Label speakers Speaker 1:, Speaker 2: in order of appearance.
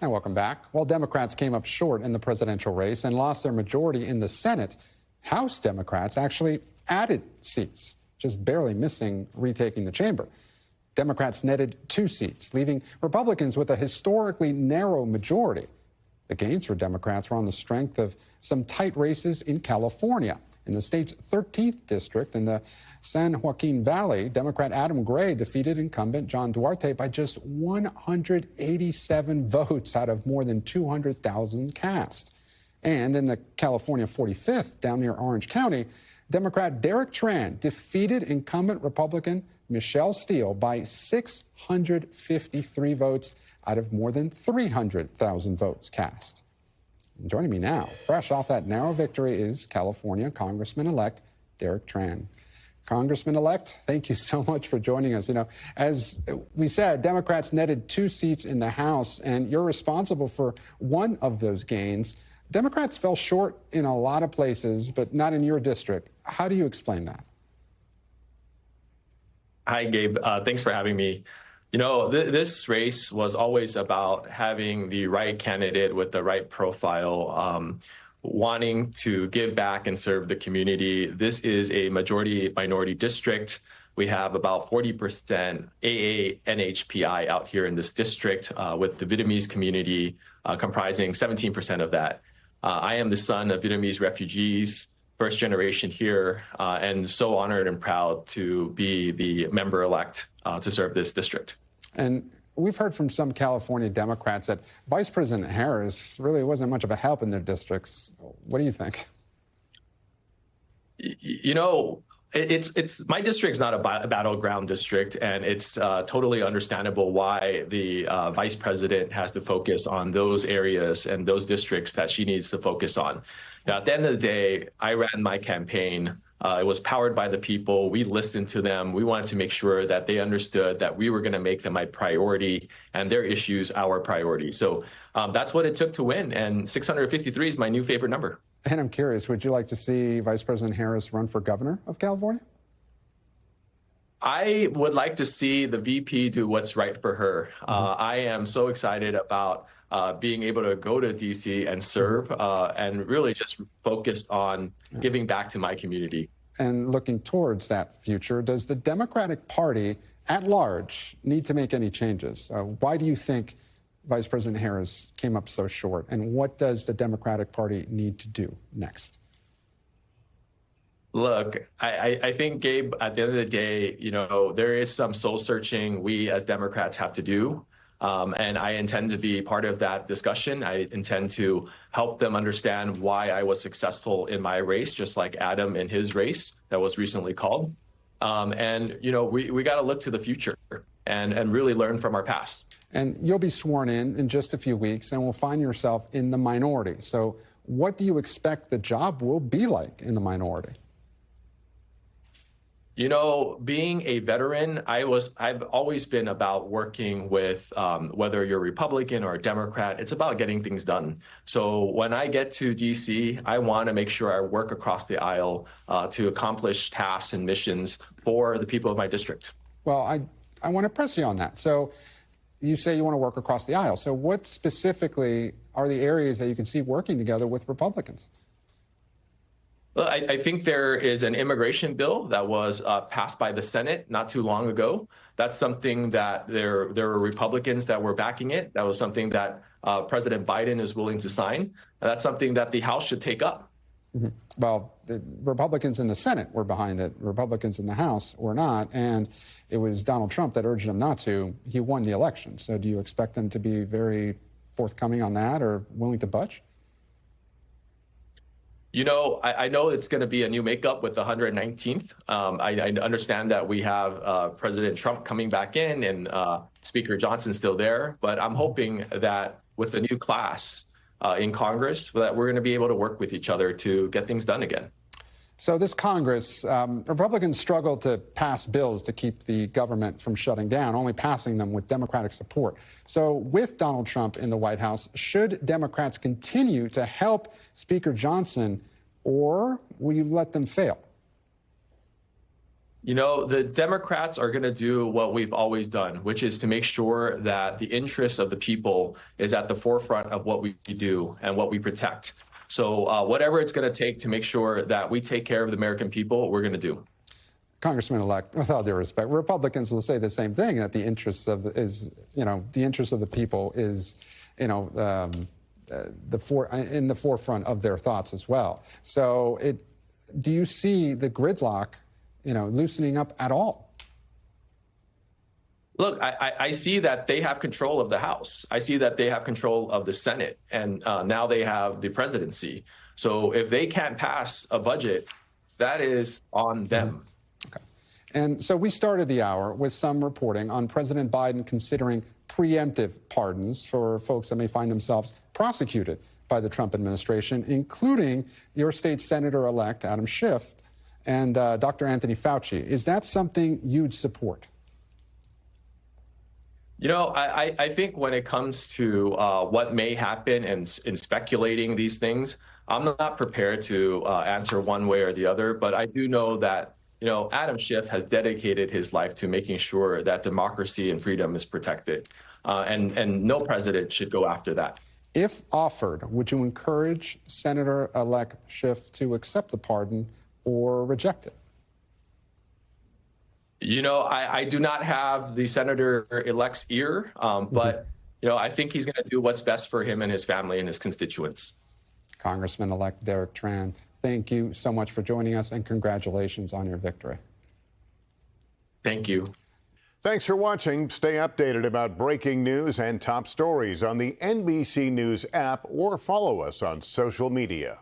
Speaker 1: And welcome back. While Democrats came up short in the presidential race and lost their majority in the Senate, House Democrats actually added seats, just barely missing retaking the chamber. Democrats netted 2 seats, leaving Republicans with a historically narrow majority. The gains for Democrats were on the strength of some tight races in California. In the state's 13th district in the San Joaquin Valley, Democrat Adam Gray defeated incumbent John Duarte by just 187 votes out of more than 200,000 cast. And in the California 45th, down near Orange County, Democrat Derek Tran defeated incumbent Republican Michelle Steele by 653 votes out of more than 300,000 votes cast. And joining me now, fresh off that narrow victory, is California Congressman-elect Derek Tran. Congressman-elect, thank you so much for joining us. You know, as we said, Democrats netted 2 seats in the House, and you're responsible for one of those gains. Democrats fell short in a lot of places, but not in your district. How do you explain that?
Speaker 2: Hi, Gabe. Thanks for having me. You know, this race was always about having the right candidate with the right profile, wanting to give back and serve the community. This is a majority minority district. We have about 40% AA NHPI out here in this district, with the Vietnamese community comprising 17% of that. I am the son of Vietnamese refugees, first generation here, and so honored and proud to be the member-elect to serve this district.
Speaker 1: And we've heard from some California Democrats that Vice President Harris really wasn't much of a help in their districts. What do you think?
Speaker 2: You know, it's my district's not a battleground district, and it's totally understandable why the vice president has to focus on those areas and those districts that she needs to focus on. Now, at the end of the day, I ran my campaign. It was powered by the people. We listened to them. We wanted to make sure that they understood that we were going to make them a priority and their issues our priority. So that's what it took to win. And 653 is my new favorite number.
Speaker 1: And I'm curious, would you like to see Vice President Harris run for governor of California?
Speaker 2: I would like to see the VP do what's right for her. I am so excited about being able to go to DC and serve and really just focused on giving back to my community.
Speaker 1: And looking towards that future, does the Democratic Party at large need to make any changes? Why do you think Vice President Harris came up so short? And what does the Democratic Party need to do next?
Speaker 2: Look, I think, Gabe, at the end of the day, you know, there is some soul searching we as Democrats have to do. And I intend to be part of that discussion. I intend to help them understand why I was successful in my race, just like Adam in his race that was recently called. And, you know, we got to look to the future and really learn from our past.
Speaker 1: And you'll be sworn in just a few weeks and will find yourself in the minority. So what do you expect the job will be like in the minority?
Speaker 2: You know, being a veteran, I've always been about working with whether you're Republican or a Democrat, it's about getting things done. So when I get to DC, I want to make sure I work across the aisle to accomplish tasks and missions for the people of my district.
Speaker 1: Well, I want to press you on that. So you say you want to work across the aisle. So what specifically are the areas that you can see working together with Republicans?
Speaker 2: Well, I think there is an immigration bill that was passed by the Senate not too long ago. That's something that there were Republicans that were backing it. That was something that President Biden is willing to sign. And that's something that the House should take up.
Speaker 1: Well, the Republicans in the Senate were behind it. Republicans in the House were not. And it was Donald Trump that urged them not to. He won the election. So do you expect them to be very forthcoming on that or willing to budge?
Speaker 2: You know, I know it's going to be a new makeup with the 119th. I understand that we have President Trump coming back in and Speaker Johnson still there. But I'm hoping that with the new class in Congress, that we're going to be able to work with each other to get things done again.
Speaker 1: So this Congress, Republicans struggle to pass bills to keep the government from shutting down, only passing them with Democratic support. So with Donald Trump in the White House, should Democrats continue to help Speaker Johnson, or will you let them fail?
Speaker 2: You know, the Democrats are going to do what we've always done, which is to make sure that the interests of the people is at the forefront of what we do and what we protect. So whatever it's going to take to make sure that we take care of the American people, we're going to do.
Speaker 1: Congressman-elect, with all due respect, Republicans will say the same thing, that the interests of the interest of the people is, in the forefront of their thoughts as well. So do you see the gridlock, loosening up at all?
Speaker 2: Look, I see that they have control of the House. I see that they have control of the Senate, and now they have the presidency. So if they can't pass a budget, that is on them.
Speaker 1: Okay. And so we started the hour with some reporting on President Biden considering preemptive pardons for folks that may find themselves prosecuted by the Trump administration, including your state senator-elect Adam Schiff and Dr. Anthony Fauci. Is that something you'd support?
Speaker 2: I think when it comes to what may happen and in speculating these things, I'm not prepared to answer one way or the other. But I do know that, Adam Schiff has dedicated his life to making sure that democracy and freedom is protected. And no president should go after that.
Speaker 1: If offered, would you encourage Senator-elect Schiff to accept the pardon or reject it?
Speaker 2: I do not have the senator-elect's ear, but, I think he's going to do what's best for him and his family and his constituents.
Speaker 1: Congressman-elect Derek Tran, thank you so much for joining us, and congratulations on your victory.
Speaker 2: Thank you.
Speaker 3: Thanks for watching. Stay updated about breaking news and top stories on the NBC News app or follow us on social media.